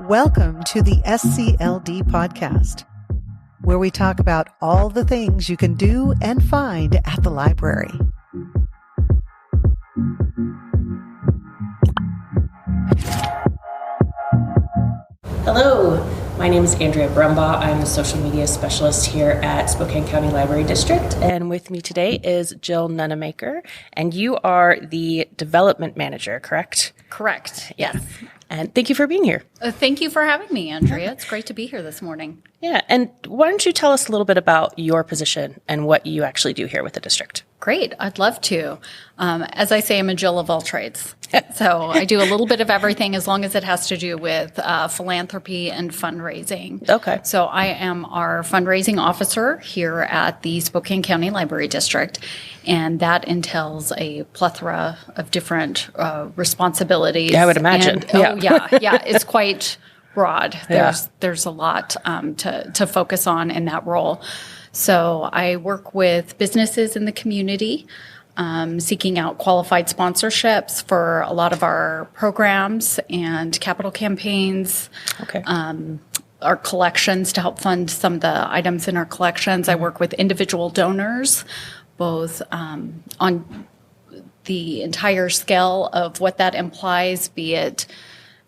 Welcome to the SCLD podcast, where we talk about all the things you can do and find at the library. Hello, my name is Andrea Brumbaugh. I'm the social media specialist here at Spokane County Library District. And with me today is Jill Nunemaker, and you are the development manager, correct? Correct, yes. And thank you for being here. Thank you for having me, Andrea. It's great to be here this morning. Yeah, and why don't you tell us a little bit about your position and what you actually do here with the district? Great, I'd love to. As I say, I'm a Jill of all trades. So I do a little bit of everything as long as it has to do with philanthropy and fundraising. Okay. So I am our fundraising officer here at the Spokane County Library District, and that entails a plethora of different responsibilities. Yeah, I would imagine. Yeah, it's quite broad. There's a lot to focus on in that role. So I work with businesses in the community, seeking out qualified sponsorships for a lot of our programs and capital campaigns. Okay. Our collections to help fund some of the items in our collections. I work with individual donors, both on the entire scale of what that implies, be it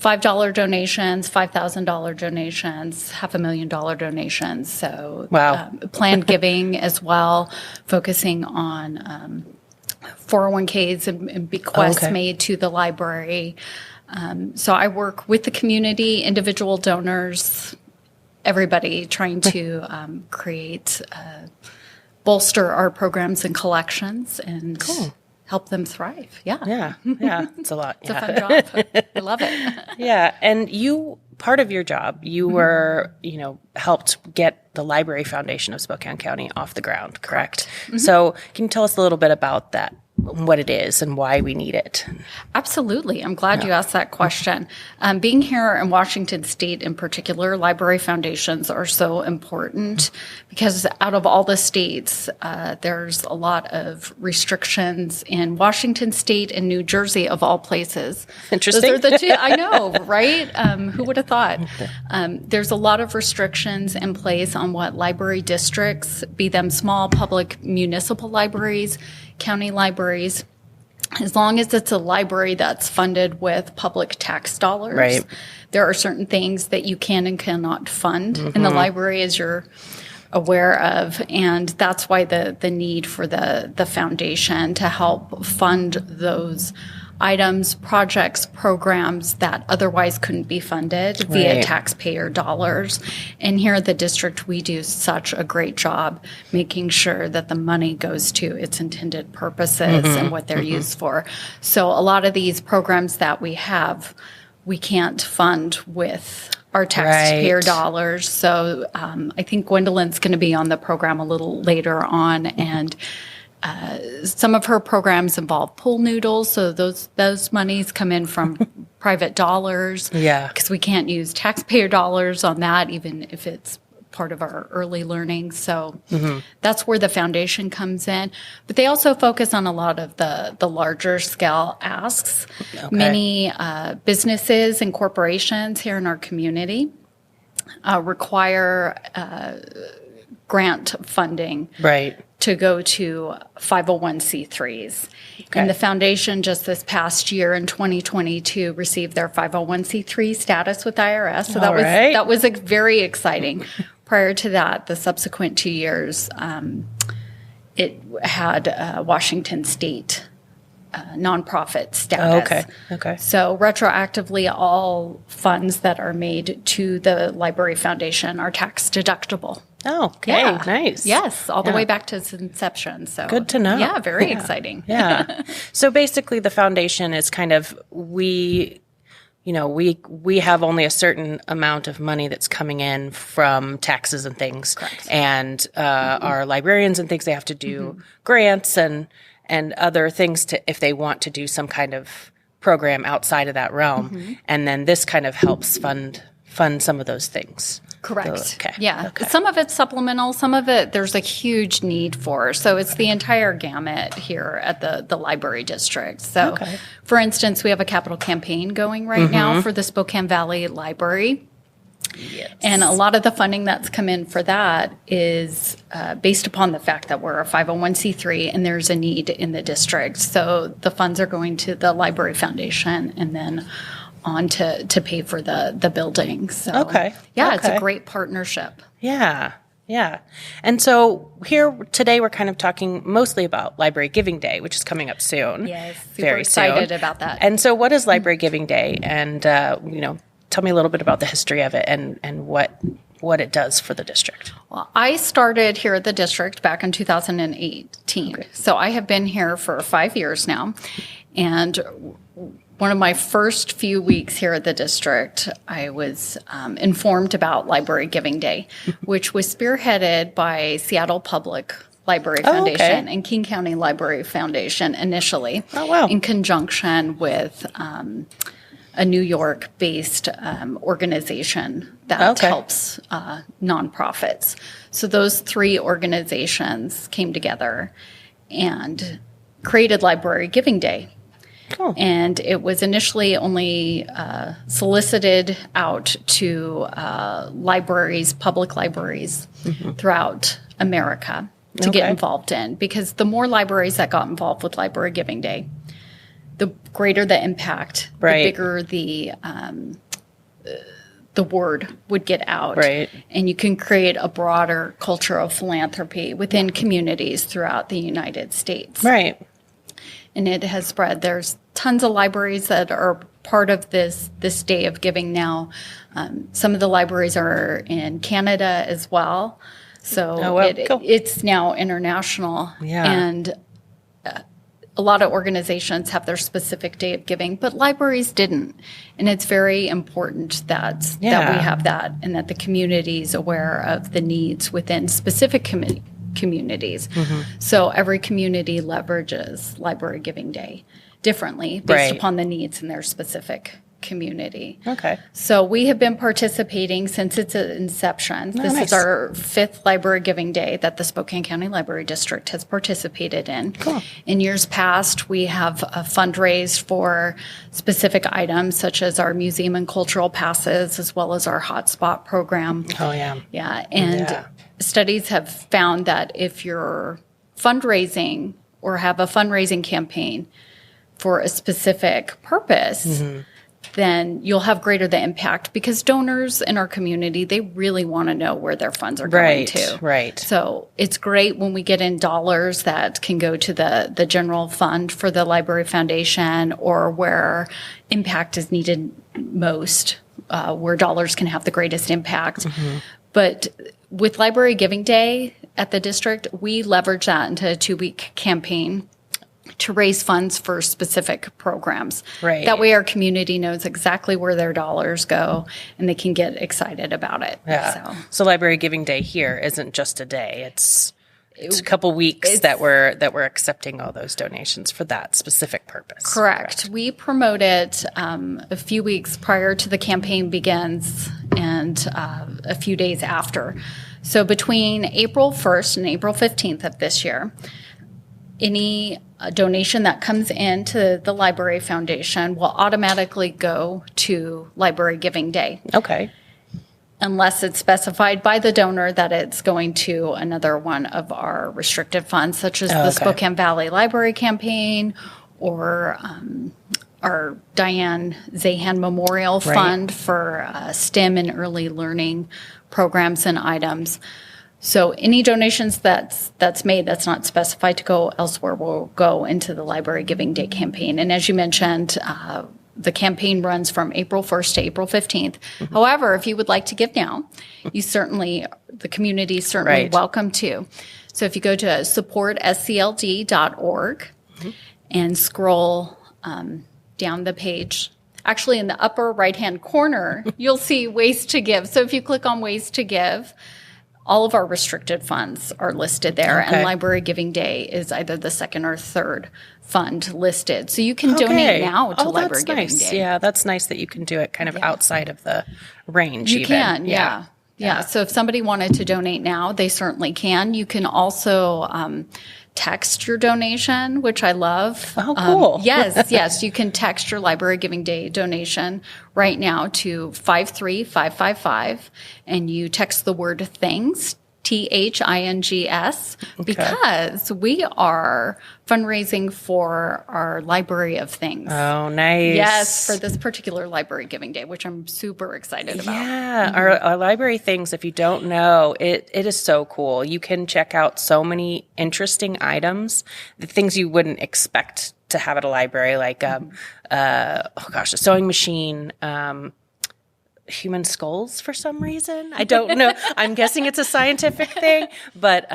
$5 donations, $5,000 donations, $500,000 donations. So wow. Planned giving as well, focusing on 401ks and bequests made to the library. So I work with the community, individual donors, everybody trying to bolster our programs and collections and help them thrive. Yeah, it's a lot. It's a fun job. I love it. Yeah, and part of your job, you were, helped get the Library Foundation of Spokane County off the ground, correct? Mm-hmm. So can you tell us a little bit about that, what it is and why we need it? Absolutely. I'm glad you asked that question. Being here in Washington State in particular, library foundations are so important because out of all the states, there's a lot of restrictions in Washington State and New Jersey of all places. Interesting. Those are the two. I know, right? Who would have thought? There's a lot of restrictions in place on what library districts, be them small public municipal libraries, county libraries, as long as it's a library that's funded with public tax dollars. Right. There are certain things that you can and cannot fund in the library, as you're aware of, and that's why the need for the foundation to help fund those items, projects, programs that otherwise couldn't be funded via taxpayer dollars. And here at the district, we do such a great job making sure that the money goes to its intended purposes and what they're used for. So a lot of these programs that we have, we can't fund with our taxpayer dollars. So I think Gwendolyn's going to be on the program a little later on, and some of her programs involve pool noodles, so those monies come in from private dollars. Yeah, because we can't use taxpayer dollars on that, even if it's part of our early learning. So that's where the foundation comes in. But they also focus on a lot of the larger scale asks. Okay. Many businesses and corporations here in our community require grant funding. Right. To go to 501c3s. Okay. And the foundation just this past year in 2022 received their 501c3 status with IRS. So that was very exciting. Prior to that, the subsequent 2 years, it had Washington State nonprofit status. Okay. So retroactively, all funds that are made to the Library Foundation are tax deductible. Oh, okay. Yeah. Nice. Yes, all the way back to its inception. So good to know. Yeah, very exciting. Yeah. So basically the foundation is kind of, we have only a certain amount of money that's coming in from taxes and things. Correct. And our librarians and things, they have to do grants and other things if they want to do some kind of program outside of that realm. And then this kind of helps fund some of those things. Correct. Okay. Yeah. Okay. Some of it's supplemental. Some of it there's a huge need for. So it's the entire gamut here at the library district. So, for instance, we have a capital campaign going right now for the Spokane Valley Library. Yes. And a lot of the funding that's come in for that is based upon the fact that we're a 501c3 and there's a need in the district. So the funds are going to the Library Foundation and then on to pay for the building. So it's a great partnership. Yeah. Yeah. And so here today we're kind of talking mostly about Library Giving Day, which is coming up soon. Yes. Very excited soon. about that. And so what is Library Giving Day? And, tell me a little bit about the history of it and what it does for the district. Well, I started here at the district back in 2018. Okay. So I have been here for 5 years now. And one of my first few weeks here at the district, I was informed about Library Giving Day, which was spearheaded by Seattle Public Library Foundation and King County Library Foundation initially, in conjunction with a New York-based organization that helps nonprofits. So those three organizations came together and created Library Giving Day. Cool. And it was initially only solicited out to libraries, public libraries throughout America to get involved in. Because the more libraries that got involved with Library Giving Day, the greater the impact, the bigger the word would get out. Right. And you can create a broader culture of philanthropy within communities throughout the United States. Right. And it has spread. There's tons of libraries that are part of this day of giving now. Some of the libraries are in Canada as well. So it's now international. Yeah. And a lot of organizations have their specific day of giving, but libraries didn't. And it's very important that we have that and that the community is aware of the needs within specific communities. So every community leverages Library Giving Day differently based upon the needs in their specific community. Okay. So we have been participating since its inception. This is our 5th Library Giving Day that the Spokane County Library District has participated in. Cool. In years past, we have fundraised for specific items such as our museum and cultural passes as well as our hotspot program. Oh, yeah. Yeah. And studies have found that if you're fundraising or have a fundraising campaign for a specific purpose, then you'll have greater the impact because donors in our community, they really want to know where their funds are going to. Right. So it's great when we get in dollars that can go to the general fund for the Library Foundation or where impact is needed most, where dollars can have the greatest impact. But with Library Giving Day at the district, we leverage that into a 2-week campaign to raise funds for specific programs. Right. That way our community knows exactly where their dollars go and they can get excited about it. Yeah. So Library Giving Day here isn't just a day. It's a couple weeks that we're accepting all those donations for that specific purpose. Correct. We promote it a few weeks prior to the campaign begins and a few days after. So between April 1st and April 15th of this year, any donation that comes into the Library Foundation will automatically go to Library Giving Day. Okay. Unless it's specified by the donor that it's going to another one of our restricted funds, such as the Spokane Valley Library Campaign or our Diane Zahan Memorial Fund for STEM and early learning programs and items. So any donations that's made that's not specified to go elsewhere will go into the Library Giving Day campaign. And as you mentioned, the campaign runs from April 1st to April 15th. However, if you would like to give now, the community is certainly welcome to. So if you go to supportscld.org and scroll down the page, actually in the upper right-hand corner, you'll see Ways to Give. So if you click on Ways to Give, all of our restricted funds are listed there, and Library Giving Day is either the second or third fund listed. So you can donate now to Library Giving Day. Yeah, that's nice that you can do it kind of outside of the range. You can, yeah. Yeah. So if somebody wanted to donate now, they certainly can. You can also text your donation, which I love. Oh, cool. Yes. You can text your Library Giving Day donation right now to 53555, and you text the word things, THINGS, because we are fundraising for our Library of Things. Oh, nice. Yes, for this particular Library Giving Day, which I'm super excited about. Yeah, our Library Things, if you don't know, it is so cool. You can check out so many interesting items, the things you wouldn't expect to have at a library, like, a sewing machine, human skulls for some reason. I don't know. I'm guessing it's a scientific thing, but,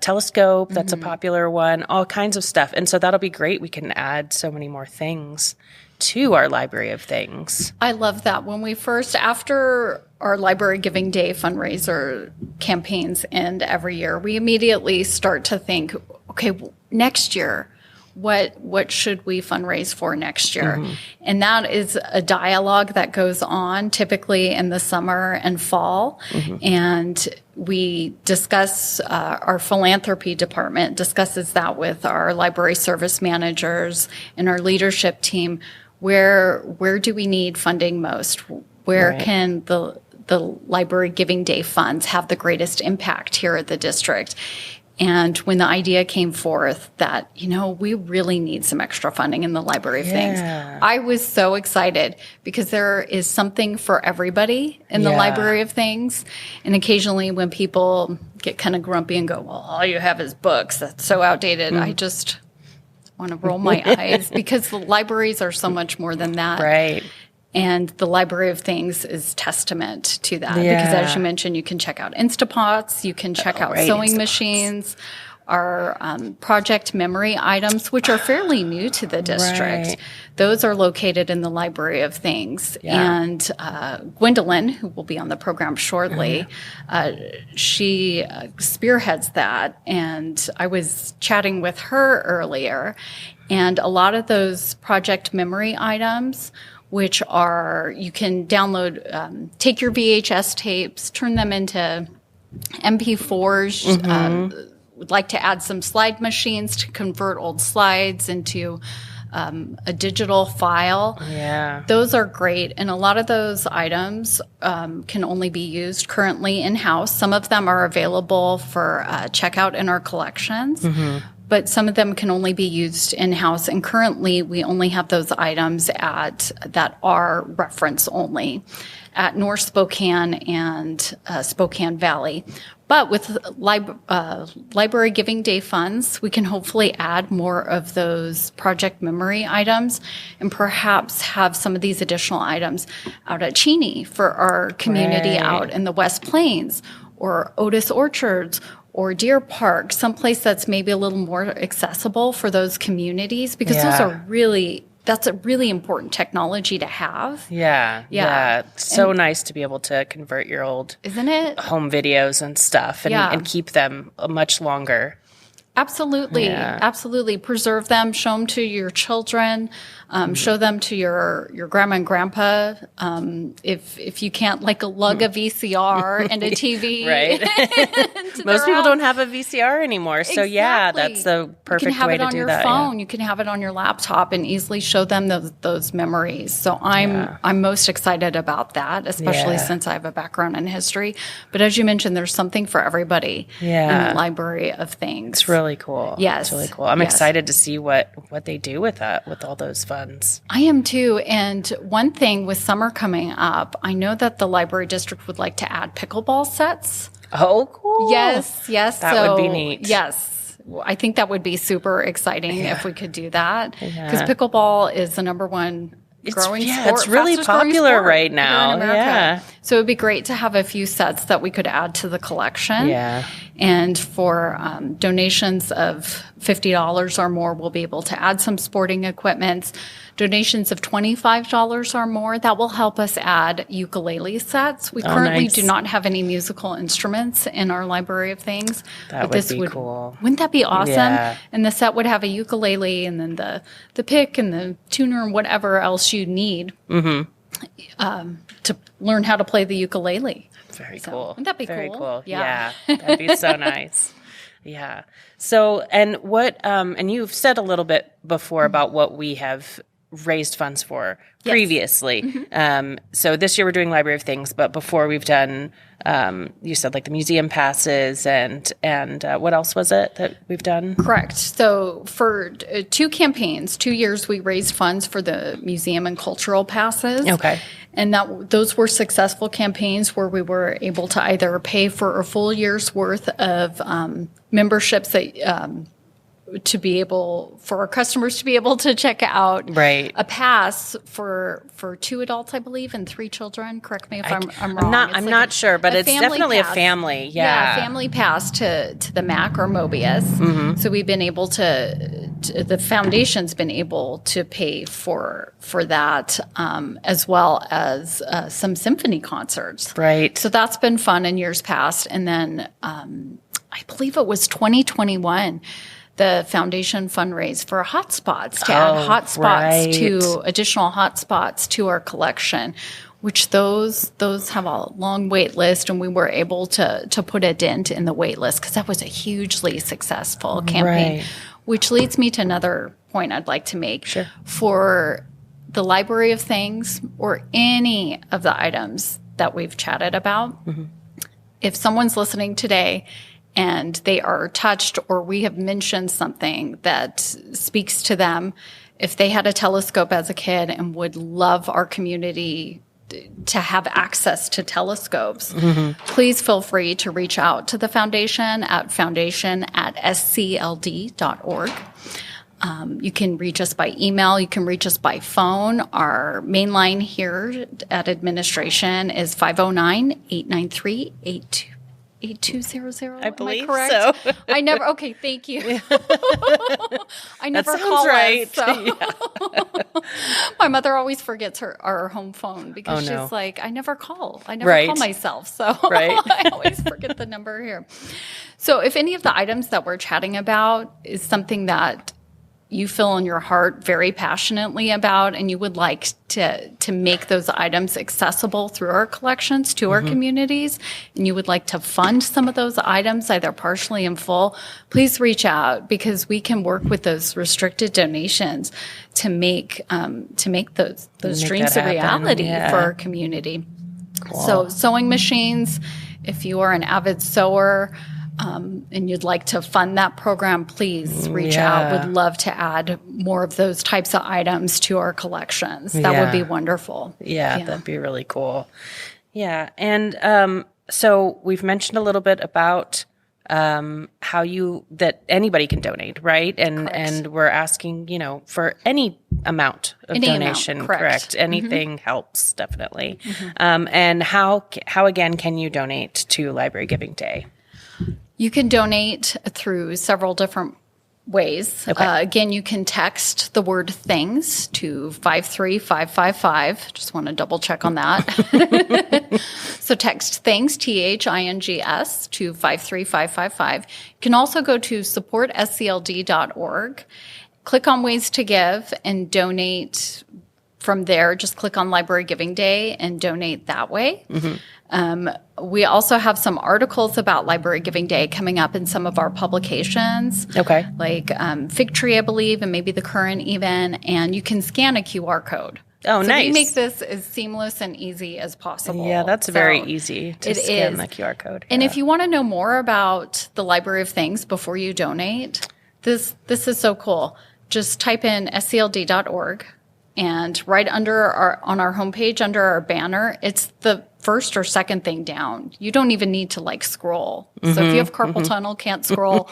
telescope, that's a popular one, all kinds of stuff. And so that'll be great. We can add so many more things to our Library of Things. I love that. When we first, after our Library Giving Day fundraiser campaigns end every year, we immediately start to think, okay, next year, what should we fundraise for next year? And that is a dialogue that goes on typically in the summer and fall. And we discuss, our philanthropy department discusses that with our library service managers and our leadership team. Where do we need funding most? Where can the Library Giving Day funds have the greatest impact here at the district? And when the idea came forth that, we really need some extra funding in the Library of Things, I was so excited because there is something for everybody in the Library of Things. And occasionally when people get kind of grumpy and go, well, all you have is books, that's so outdated, I just want to roll my eyes because the libraries are so much more than that. Right. And the Library of Things is testament to that because, as you mentioned, you can check out Instapots, you can check out sewing machines, our project memory items, which are fairly new to the district. Right. Those are located in the Library of Things. And Gwendolyn, who will be on the program shortly, she spearheads that. And I was chatting with her earlier, and a lot of those project memory items, which are, you can download, take your VHS tapes, turn them into MP4s. Would like to add some slide machines to convert old slides into a digital file. Yeah. Those are great. And a lot of those items can only be used currently in-house. Some of them are available for checkout in our collections. But some of them can only be used in-house. And currently, we only have those items that are reference only at North Spokane and Spokane Valley. But with Library Giving Day funds, we can hopefully add more of those project memory items and perhaps have some of these additional items out at Cheney for our community out in the West Plains, or Otis Orchards, or Deer Park, someplace that's maybe a little more accessible for those communities, because that's a really important technology to have. Yeah. So nice to be able to convert your old, isn't it, home videos and stuff and keep them much longer. Absolutely. Preserve them, show them to your children, show them to your grandma and grandpa. If you can't, like, lug a VCR and a TV. Right. Most people don't have a VCR anymore. So that's the perfect way to do that. You can have it on your phone. You can have it on your laptop and easily show them those memories. So I'm most excited about that, especially since I have a background in history. But as you mentioned, there's something for everybody in the Library of Things. It's really cool. Yes. It's really cool. I'm excited to see what they do with that, with all those funds. I am too. And one thing with summer coming up, I know that the library district would like to add pickleball sets. Oh, cool. Yes. That would be neat. Yes. I think that would be super exciting if we could do that. Because pickleball is the number one growing sport. It's really popular right now. Yeah. So it would be great to have a few sets that we could add to the collection. Yeah. And for donations of $50 or more, we'll be able to add some sporting equipment. Donations of $25 or more, that will help us add ukulele sets. We currently do not have any musical instruments in our Library of Things. That would be cool. Wouldn't that be awesome? Yeah. And the set would have a ukulele and then the pick and the tuner and whatever else you need. to learn how to play the ukulele. Very cool. Wouldn't that be Very cool? Yeah. That'd be so nice. Yeah. So, and what, and you've said a little bit before about what we have raised funds for previously. So this year we're doing Library of Things, but before we've done, you said like the museum passes and what else was it that we've done? Correct. So for 2 campaigns, 2 years, we raised funds for the museum and cultural passes. Okay. And those were successful campaigns where we were able to either pay for a full year's worth of memberships that to be able for our customers to be able to check out a pass for 2 adults, I believe, and 3 children. Correct me if I'm wrong. I'm not sure, but it's definitely pass. A family. Yeah, family pass to the MAC or Mobius. So we've been able to the foundation's been able to pay for that, as well as some symphony concerts. Right. So that's been fun in years past. And then I believe it was 2021. The foundation fundraised for hotspots to add hotspots to additional hotspots to our collection, which those have a long wait list, and we were able to put a dent in the wait list because that was a hugely successful campaign. Which leads me to another point I'd like to make. Sure. For the Library of Things or any of the items that we've chatted about, if someone's listening today and they are touched or we have mentioned something that speaks to them, if they had a telescope as a kid and would love our community to have access to telescopes, please feel free to reach out to the foundation at foundation@scld.org. You can reach us by email. You can reach us by phone. Our main line here at administration is 509-893-8200. I believe Am I correct? so. I never. Okay, thank you. I never that sounds call right. us, so. My mother always forgets our home phone because she's like, I never call. I never call myself, so I always forget the number here. So, if any of the items that we're chatting about is something that you feel in your heart very passionately about, and you would like to make those items accessible through our collections to our communities, and you would like to fund some of those items either partially in full, please reach out because we can work with those restricted donations to make those dreams a reality for our community. Cool. So sewing machines, if you are an avid sewer, and you'd like to fund that program, please reach out. Would love to add more of those types of items to our collections. That would be wonderful. Yeah, that'd be really cool. Yeah. And so we've mentioned a little bit about how that anybody can donate, right? And we're asking, for any amount of donation, correct? Anything helps, definitely. And how again can you donate to Library Giving Day? You can donate through several different ways. Okay. Again, you can text the word things to 53555. Just want to double check on that. So text things, THINGS, to 53555. You can also go to supportscld.org, click on ways to give, and donate from there. Just click on Library Giving Day and donate that way. We also have some articles about Library Giving Day coming up in some of our publications. Okay. Like Fig Tree, I believe, and maybe The Current even. And you can scan a QR code. Oh, so nice. We make this as seamless and easy as possible. Yeah, that's very easy to scan the QR code. And if you want to know more about the Library of Things before you donate, this is so cool. Just type in scld.org. And right on our homepage, under our banner, it's the first or second thing down. You don't even need to scroll. So if you have carpal tunnel, can't scroll,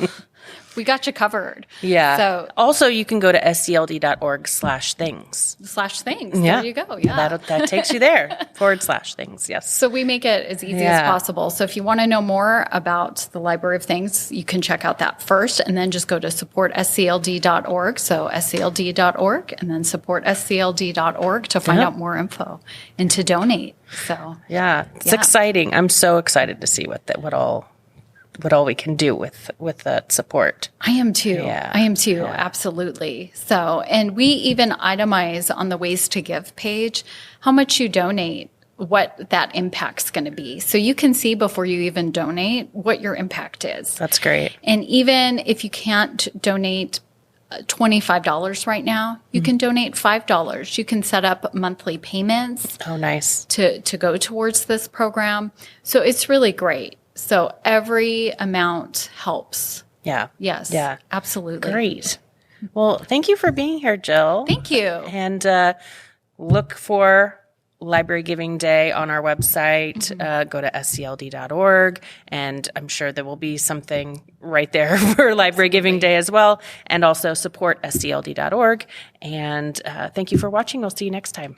we got you covered. Yeah. So also, you can go to scld.org/things. /things. Yeah. There you go. Yeah. That takes you there. /things. Yes. So we make it as easy as possible. So if you want to know more about the Library of Things, you can check out that first, and then just go to supportscld.org. So scld.org, and then supportscld.org to find out more info and to donate. So it's exciting. I'm so excited to see what all what all we can do with that support. I am too. Yeah. I am too. Yeah. Absolutely. So, and we even itemize on the Ways to Give page how much you donate, what that impact's going to be. So you can see before you even donate what your impact is. That's great. And even if you can't donate $25 right now, you can donate $5. You can set up monthly payments. Oh, nice. To go towards this program. So it's really great. So every amount helps. Yeah. Yes. Yeah. Absolutely. Great. Well, thank you for being here, Jill. Thank you. And look for Library Giving Day on our website. Go to scld.org, and I'm sure there will be something right there for Library Giving Day as well. And also support scld.org. And thank you for watching. We'll see you next time.